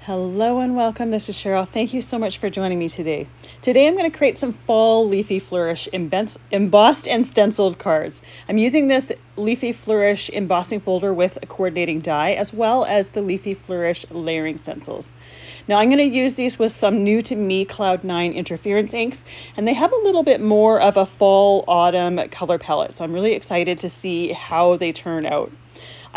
Hello and welcome. This is Cheryl. Thank you so much for joining me today. Today I'm going to create some fall Leafy Flourish embossed and stenciled cards. I'm using this Leafy Flourish embossing folder with a coordinating die as well as the Leafy Flourish layering stencils. Now I'm going to use these with some new to me Cloud 9 interference inks, and they have a little bit more of a fall autumn color palette. So I'm really excited to see how they turn out.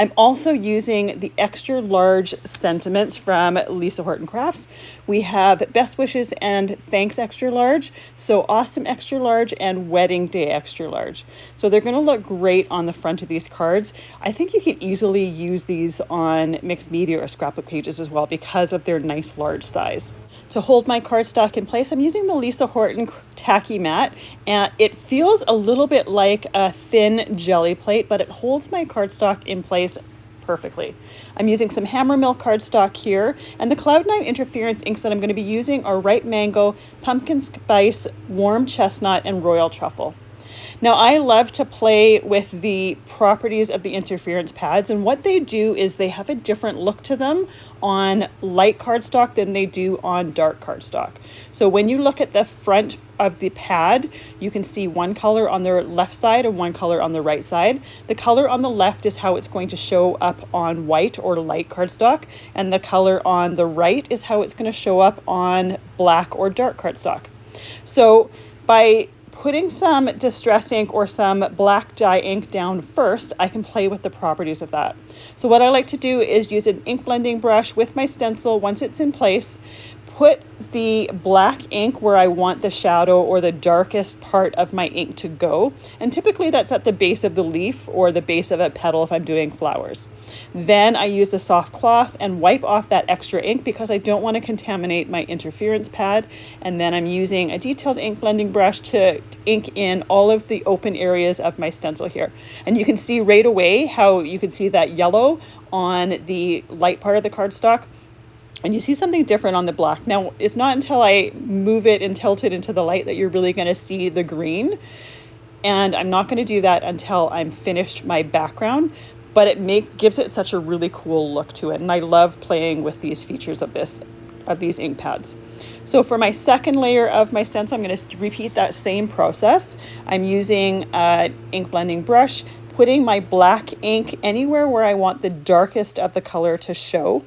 I'm also using the extra large sentiments from Lisa Horton Crafts. We have Best Wishes and Thanks Extra Large, So Awesome Extra Large, and Wedding Day Extra Large. So they're going to look great on the front of these cards. I think you could easily use these on mixed media or scrapbook pages as well because of their nice large size. To hold my cardstock in place, I'm using the Lisa Horton Tacky Mat, and it feels a little bit like a thin jelly plate, but it holds my cardstock in place perfectly. I'm using some Hammermill Cardstock here, and the Cloud 9 interference inks that I'm going to be using are Ripe Mango, Pumpkin Spice, Warm Chestnut, and Royal Truffle. Now, I love to play with the properties of the interference pads, and what they do is they have a different look to them on light cardstock than they do on dark cardstock. So when you look at the front of the pad, you can see one color on the left side and one color on the right side. The color on the left is how it's going to show up on white or light cardstock, and the color on the right is how it's going to show up on black or dark cardstock. So by putting some distress ink or some black dye ink down first, I can play with the properties of that. So what I like to do is use an ink blending brush with my stencil once it's in place, put the black ink where I want the shadow or the darkest part of my ink to go. And typically that's at the base of the leaf or the base of a petal if I'm doing flowers. Then I use a soft cloth and wipe off that extra ink because I don't want to contaminate my interference pad. And then I'm using a detailed ink blending brush to ink in all of the open areas of my stencil here. And you can see right away how you can see that yellow on the light part of the cardstock. And you see something different on the black. Now, it's not until I move it and tilt it into the light that you're really going to see the green. And I'm not going to do that until I'm finished my background. But it gives it such a really cool look to it. And I love playing with these features of these ink pads. So for my second layer of my stencil, I'm going to repeat that same process. I'm using an ink blending brush, putting my black ink anywhere where I want the darkest of the color to show.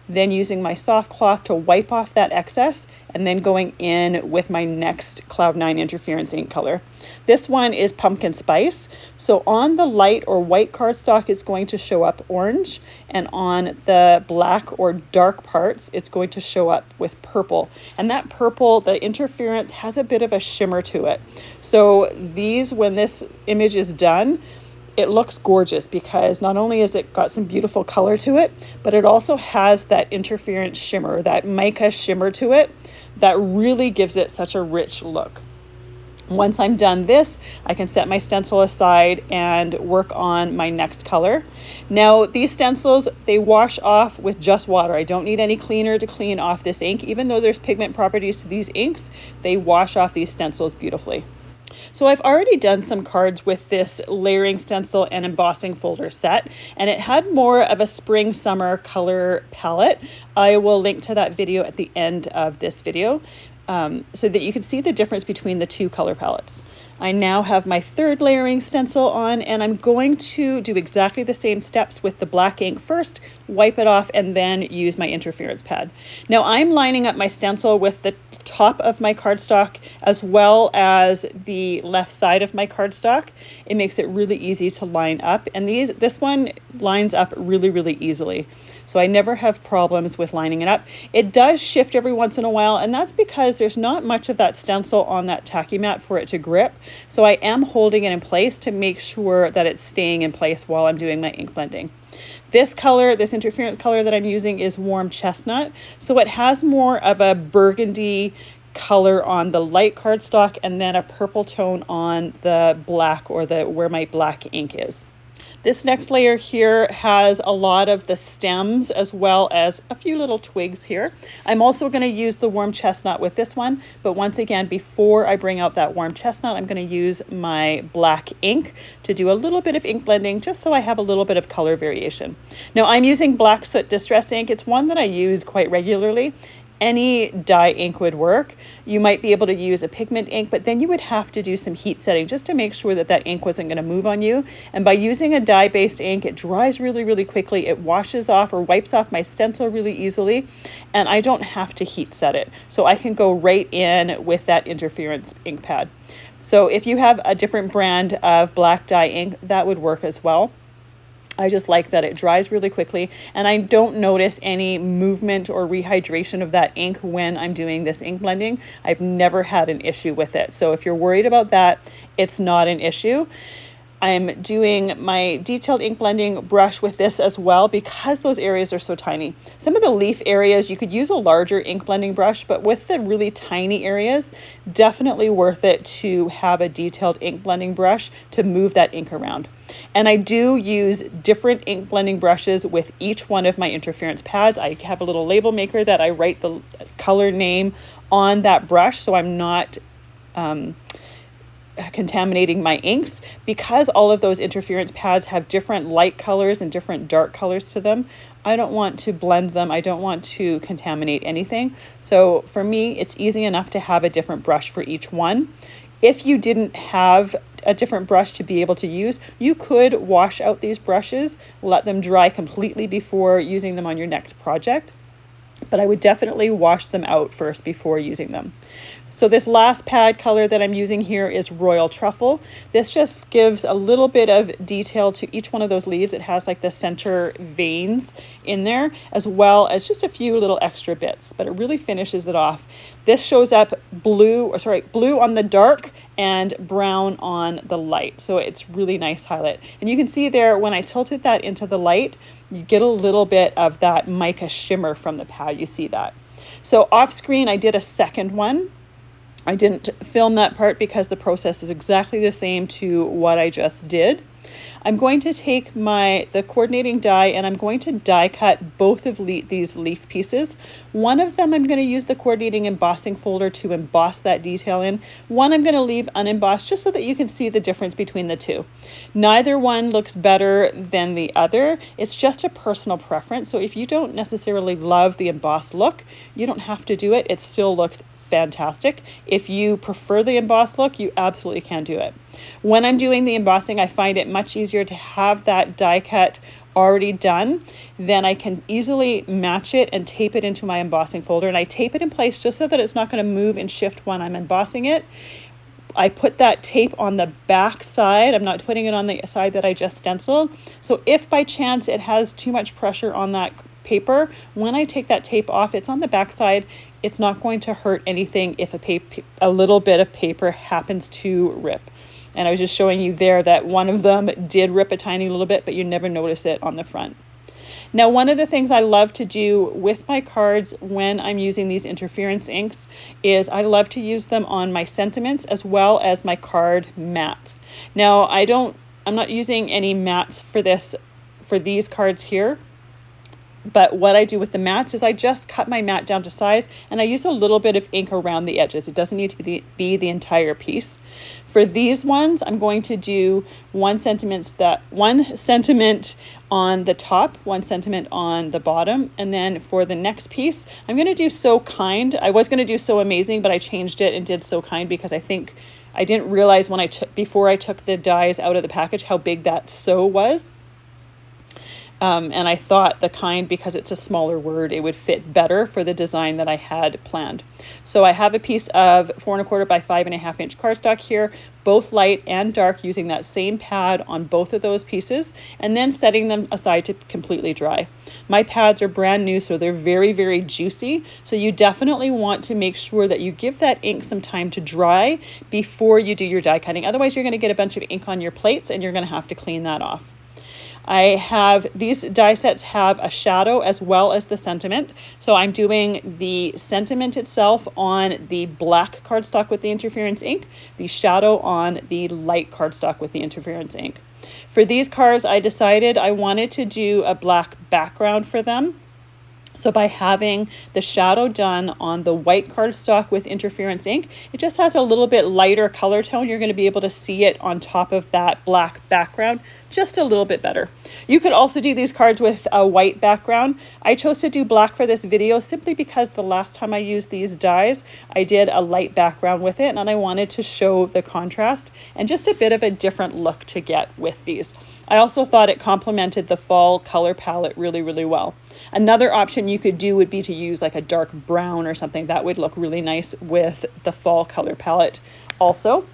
Then using my soft cloth to wipe off that excess, and then going in with my next Cloud 9 interference ink color. This one is Pumpkin Spice. So on the light or white cardstock, it's going to show up orange, and on the black or dark parts, it's going to show up with purple. And that purple, the interference has a bit of a shimmer to it. So these, when this image is done, it looks gorgeous because not only has it got some beautiful color to it, but it also has that interference shimmer, that mica shimmer to it that really gives it such a rich look. Once I'm done this, I can set my stencil aside and work on my next color. Now, these stencils, they wash off with just water. I don't need any cleaner to clean off this ink. Even though there's pigment properties to these inks, they wash off these stencils beautifully. So I've already done some cards with this layering stencil and embossing folder set, and it had more of a spring summer color palette. I will link to that video at the end of this video so that you can see the difference between the two color palettes. I now have my third layering stencil on, and I'm going to do exactly the same steps with the black ink first, wipe it off, and then use my interference pad. Now I'm lining up my stencil with the top of my cardstock as well as the left side of my cardstock. It makes it really easy to line up, and this one lines up really, really easily. So I never have problems with lining it up. It does shift every once in a while, and that's because there's not much of that stencil on that tacky mat for it to grip. So I am holding it in place to make sure that it's staying in place while I'm doing my ink blending. This color, this interference color that I'm using is Warm Chestnut. So it has more of a burgundy color on the light cardstock and then a purple tone on the black or where my black ink is. This next layer here has a lot of the stems as well as a few little twigs here. I'm also going to use the warm chestnut with this one, but once again, before I bring out that warm chestnut, I'm going to use my black ink to do a little bit of ink blending just so I have a little bit of color variation. Now I'm using Black Soot Distress ink. It's one that I use quite regularly. Any dye ink would work. You might be able to use a pigment ink, but then you would have to do some heat setting just to make sure that that ink wasn't going to move on you. And by using a dye-based ink, it dries really, really quickly. It washes off or wipes off my stencil really easily, and I don't have to heat set it. So I can go right in with that interference ink pad. So if you have a different brand of black dye ink, that would work as well. I just like that it dries really quickly, and I don't notice any movement or rehydration of that ink when I'm doing this ink blending. I've never had an issue with it. So if you're worried about that, it's not an issue. I'm doing my detailed ink blending brush with this as well because those areas are so tiny. Some of the leaf areas, you could use a larger ink blending brush, but with the really tiny areas, definitely worth it to have a detailed ink blending brush to move that ink around. And I do use different ink blending brushes with each one of my interference pads. I have a little label maker that I write the color name on that brush so I'm not contaminating my inks. Because all of those interference pads have different light colors and different dark colors to them, I don't want to blend them. I don't want to contaminate anything. So for me, it's easy enough to have a different brush for each one. If you didn't have a different brush to be able to use, you could wash out these brushes, let them dry completely before using them on your next project. But I would definitely wash them out first before using them. So this last pad color that I'm using here is Royal Truffle. This just gives a little bit of detail to each one of those leaves. It has like the center veins in there, as well as just a few little extra bits, but it really finishes it off. This shows up blue on the dark and brown on the light. So it's really nice highlight. And you can see there, when I tilted that into the light, you get a little bit of that mica shimmer from the pad. You see that. So off screen, I did a second one. I didn't film that part because the process is exactly the same to what I just did. I'm going to take the coordinating die and I'm going to die cut both of these leaf pieces. One of them I'm going to use the coordinating embossing folder to emboss that detail in. One I'm going to leave unembossed just so that you can see the difference between the two. Neither one looks better than the other. It's just a personal preference. So if you don't necessarily love the embossed look, you don't have to do it. It still looks fantastic. If you prefer the embossed look, you absolutely can do it. When I'm doing the embossing, I find it much easier to have that die cut already done. Then I can easily match it and tape it into my embossing folder. And I tape it in place just so that it's not going to move and shift when I'm embossing it. I put that tape on the back side. I'm not putting it on the side that I just stenciled. So if by chance it has too much pressure on that paper, when I take that tape off, it's on the back side. It's not going to hurt anything if a little bit of paper happens to rip. And I was just showing you there that one of them did rip a tiny little bit, but you never notice it on the front. Now, one of the things I love to do with my cards when I'm using these interference inks is I love to use them on my sentiments as well as my card mats. Now, I'm not using any mats for these cards here. But what I do with the mats is I just cut my mat down to size and I use a little bit of ink around the edges. It doesn't need to be the entire piece. For these ones, I'm going to do 1 centimeter on the top, 1 centimeter on the bottom. And then for the next piece, I'm going to do So Kind. I was going to do So Amazing, but I changed it and did So Kind because I think I didn't realize before I took the dies out of the package how big that So was. And I thought the Kind, because it's a smaller word, it would fit better for the design that I had planned. So I have a piece of 4 1/4 by 5.5 inch cardstock here, both light and dark, using that same pad on both of those pieces, and then setting them aside to completely dry. My pads are brand new, so they're very, very juicy. So you definitely want to make sure that you give that ink some time to dry before you do your die cutting. Otherwise, you're going to get a bunch of ink on your plates and you're going to have to clean that off. These die sets have a shadow as well as the sentiment. So I'm doing the sentiment itself on the black cardstock with the interference ink, the shadow on the light cardstock with the interference ink. For these cards, I decided I wanted to do a black background for them. So by having the shadow done on the white cardstock with interference ink, it just has a little bit lighter color tone. You're going to be able to see it on top of that black background just a little bit better. You could also do these cards with a white background. I chose to do black for this video simply because the last time I used these dies, I did a light background with it, and I wanted to show the contrast and just a bit of a different look to get with these. I also thought it complemented the fall color palette really, really well. Another option you could do would be to use like a dark brown or something. That would look really nice with the fall color palette also.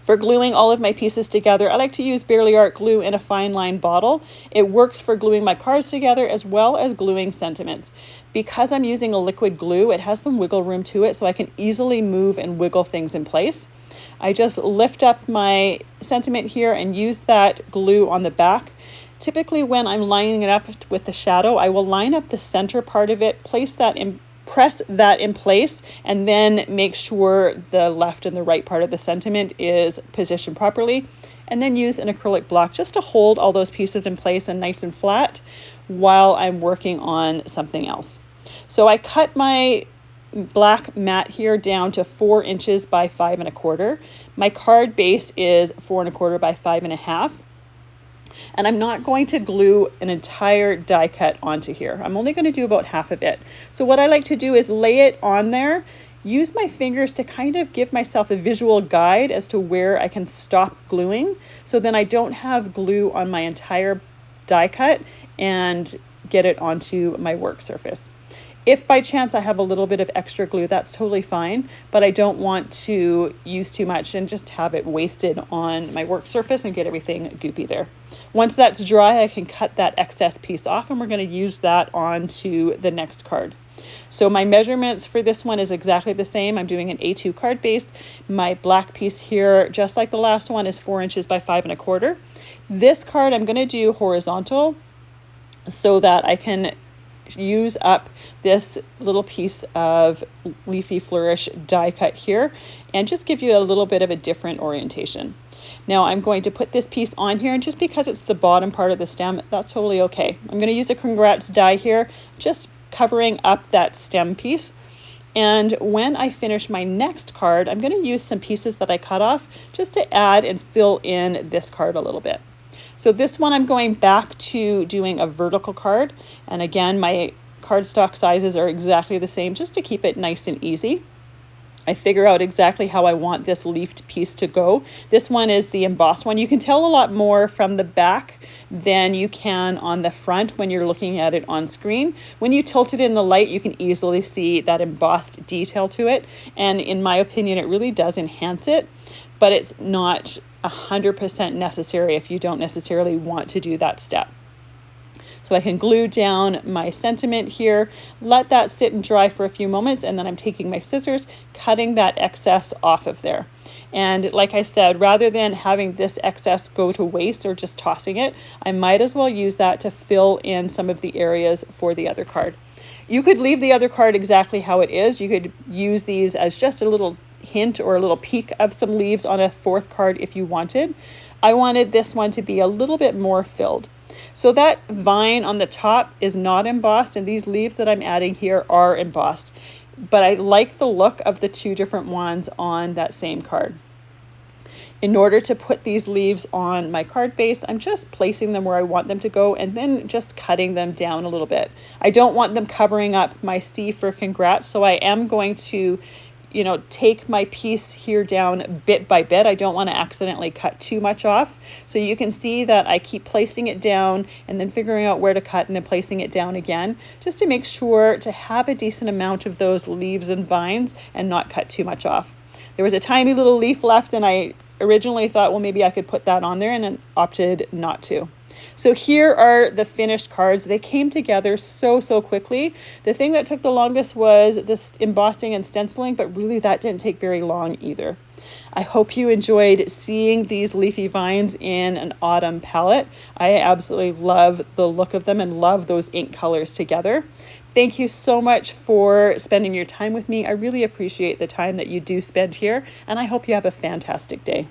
For gluing all of my pieces together, I like to use Barely Art glue in a fine line bottle. It works for gluing my cards together as well as gluing sentiments. Because I'm using a liquid glue, it has some wiggle room to it, so I can easily move and wiggle things in place. I just lift up my sentiment here and use that glue on the back. Typically when I'm lining it up with the shadow, I will line up the center part of it, press that in place, and then make sure the left and the right part of the sentiment is positioned properly, and then use an acrylic block just to hold all those pieces in place and nice and flat while I'm working on something else. So I cut my black mat here down to 4 inches by 5 1/4. My card base is 4 1/4 by 5 1/2. And I'm not going to glue an entire die cut onto here. I'm only going to do about half of it. So what I like to do is lay it on there, use my fingers to kind of give myself a visual guide as to where I can stop gluing. So then I don't have glue on my entire die cut and get it onto my work surface. If by chance I have a little bit of extra glue, that's totally fine, but I don't want to use too much and just have it wasted on my work surface and get everything goopy there. Once that's dry, I can cut that excess piece off, and we're going to use that onto the next card. So my measurements for this one is exactly the same. I'm doing an A2 card base. My black piece here, just like the last one, is 4 inches by 5 1/4. This card I'm going to do horizontal so that I can use up this little piece of Leafy Flourish die cut here and just give you a little bit of a different orientation. Now I'm going to put this piece on here, and just because it's the bottom part of the stem, that's totally okay. I'm going to use a Congrats die here, just covering up that stem piece. And when I finish my next card, I'm going to use some pieces that I cut off just to add and fill in this card a little bit. So this one I'm going back to doing a vertical card. And again, my cardstock sizes are exactly the same just to keep it nice and easy. I figure out exactly how I want this leafed piece to go. This one is the embossed one. You can tell a lot more from the back than you can on the front when you're looking at it on screen. When you tilt it in the light, you can easily see that embossed detail to it. And in my opinion, it really does enhance it, but it's not 100% necessary if you don't necessarily want to do that step. So I can glue down my sentiment here, let that sit and dry for a few moments, and then I'm taking my scissors, cutting that excess off of there. And like I said, rather than having this excess go to waste or just tossing it, I might as well use that to fill in some of the areas for the other card. You could leave the other card exactly how it is. You could use these as just a little hint or a little peek of some leaves on a fourth card if you wanted. I wanted this one to be a little bit more filled. So that vine on the top is not embossed, and these leaves that I'm adding here are embossed. But I like the look of the two different ones on that same card. In order to put these leaves on my card base, I'm just placing them where I want them to go and then just cutting them down a little bit. I don't want them covering up my C for Congrats, so I am going to take my piece here down bit by bit. I don't want to accidentally cut too much off. So you can see that I keep placing it down and then figuring out where to cut and then placing it down again, just to make sure to have a decent amount of those leaves and vines and not cut too much off. There was a tiny little leaf left, and I originally thought, well, maybe I could put that on there, and then opted not to. So here are the finished cards. They came together so quickly. The thing that took the longest was this embossing and stenciling, but really that didn't take very long either. I hope you enjoyed seeing these leafy vines in an autumn palette. I absolutely love the look of them and love those ink colors together. Thank you so much for spending your time with me. I really appreciate the time that you do spend here, and I hope you have a fantastic day.